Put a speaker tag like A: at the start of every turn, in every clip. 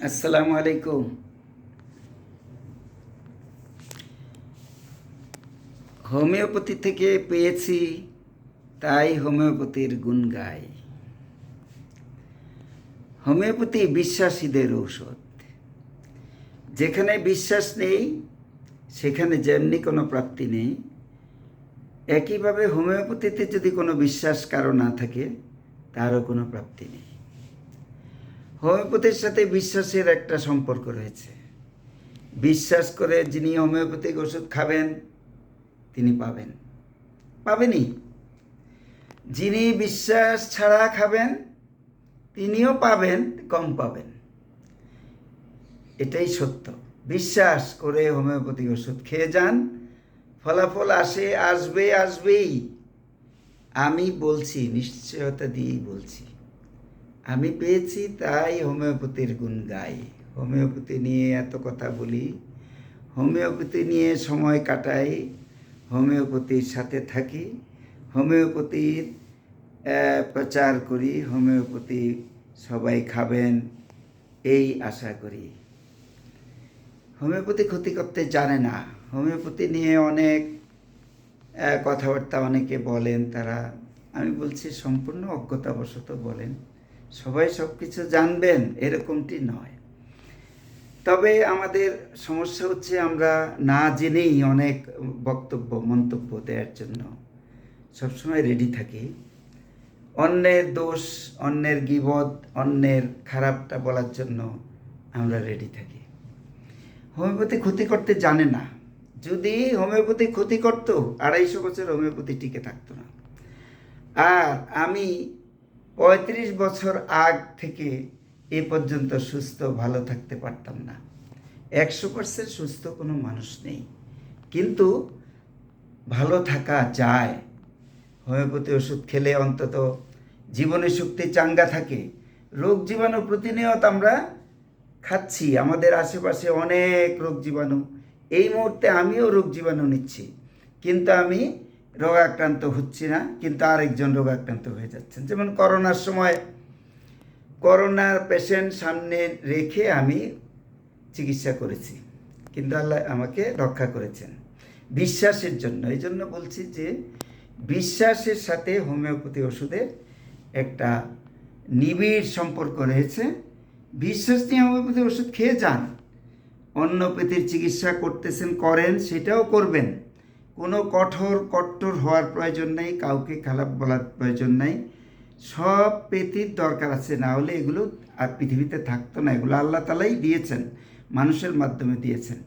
A: আসসালামু আলাইকুম। হোমিওপ্যাথি থেকে পেয়েছি, তাই হোমিওপ্যাথির গুণ গাই। হোমিওপ্যাথি বিশ্বাসীদের ঔষধ। যেখানে বিশ্বাস নেই সেখানে যেমনি কোনো প্রাপ্তি নেই। একইভাবে হোমিওপ্যাথিতে যদি কোনো বিশ্বাস কারো না থাকে, তারও কোনো প্রাপ্তি নেই। হোমিওপ্যাথির সাথে বিশ্বাসের একটা সম্পর্ক রয়েছে। বিশ্বাস করে যিনি হোমিওপ্যাথিক ওষুধ খাবেন তিনি পাবেনই। যিনি বিশ্বাস ছাড়া খাবেন তিনিও পাবেন, কম পাবেন। এটাই সত্য। বিশ্বাস করে হোমিওপ্যাথিক ওষুধ খেয়ে যান, ফলাফল আসবেই। আমি বলছি, নিশ্চয়তা দিয়েই বলছি। আমি পেয়েছি, তাই হোমিওপ্যাথির গুণ গাই। হোমিওপ্যাথি নিয়ে এত কথা বলি, হোমিওপ্যাথি নিয়ে সময় কাটাই, হোমিওপ্যাথির সাথে থাকি, হোমিওপ্যাথির প্রচার করি, হোমিওপ্যাথি সবাই খাবেন এই আশা করি। হোমিওপ্যাথি ক্ষতি করতে জানে না। হোমিওপ্যাথি নিয়ে অনেক কথাবার্তা অনেকে বলেন, তারা, আমি বলছি, সম্পূর্ণ অজ্ঞতাবশত বলেন। সবাই সব কিছু জানবেন এরকমটি নয়। তবে আমাদের সমস্যা হচ্ছে আমরা না জেনেই অনেক মন্তব্য দেওয়ার জন্য সবসময় রেডি থাকি। অন্যের দোষ, অন্যের গীবত, অন্যের খারাপটা বলার জন্য আমরা রেডি থাকি। হোমিওপ্যাথি ক্ষতি করতে জানে না। যদি হোমিওপ্যাথি ক্ষতি করত, 250 বছর হোমিওপ্যাথি টিকে থাকতো না। আর আমি 35 বছর আগ থেকে এ পর্যন্ত সুস্থ ভালো থাকতে পারতাম না। 100% সুস্থ কোনো মানুষ নেই, কিন্তু ভালো থাকা যায়। হোমিওপ্যাথি ওষুধ খেলে অন্তত জীবনে শক্তি চাঙ্গা থাকে। রোগ জীবাণু প্রতিনিয়ত আমরা খাচ্ছি, আমাদের আশেপাশে অনেক রোগ জীবাণু। এই মুহূর্তে আমিও রোগ জীবাণু নিচ্ছি, কিন্তু আমি রোগাক্রান্ত হচ্ছি না, কিন্তু আরেকজন রোগাক্রান্ত হয়ে যাচ্ছেন। যেমন করোনার সময় করোনার পেশেন্ট সামনে রেখে আমি চিকিৎসা করেছি, কিন্তু আল্লাহ আমাকে রক্ষা করেছেন বিশ্বাসের জন্য। এই জন্য বলছি যে বিশ্বাসের সাথে হোমিওপ্যাথি ওষুধের একটা নিবিড় সম্পর্ক রয়েছে। বিশ্বাস নিয়ে হোমিওপ্যাথি ওষুধ খেয়ে যান। অন্যপ্যাথির চিকিৎসা করেন, সেটাও করবেন। কোনো কট্টর হওয়ার প্রয়োজন নেই, কাউকে খারাপ বলার প্রয়োজন নেই। সব পেথির দরকার আছে, না হলে এগুলো আর পৃথিবীতে থাকতো না। এগুলো আল্লাহ তাআলাই দিয়েছেন, মানুষের মাধ্যমে দিয়েছেন।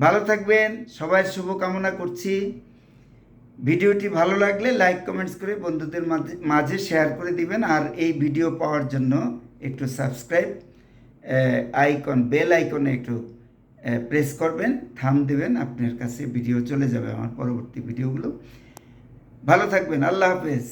A: ভালো থাকবেন, সবাই শুভকামনা করছি। ভিডিওটি ভালো লাগলে লাইক কমেন্টস করে বন্ধুদের মাঝে শেয়ার করে দিবেন। আর এই ভিডিও পাওয়ার জন্য একটু সাবস্ক্রাইব বেল আইকনে একটু প্রেস করবেন, থাম দেবেন, আপনার কাছে ভিডিও চলে যাবে আমার পরবর্তী ভিডিওগুলো। ভালো থাকবেন, আল্লাহ হাফেজ।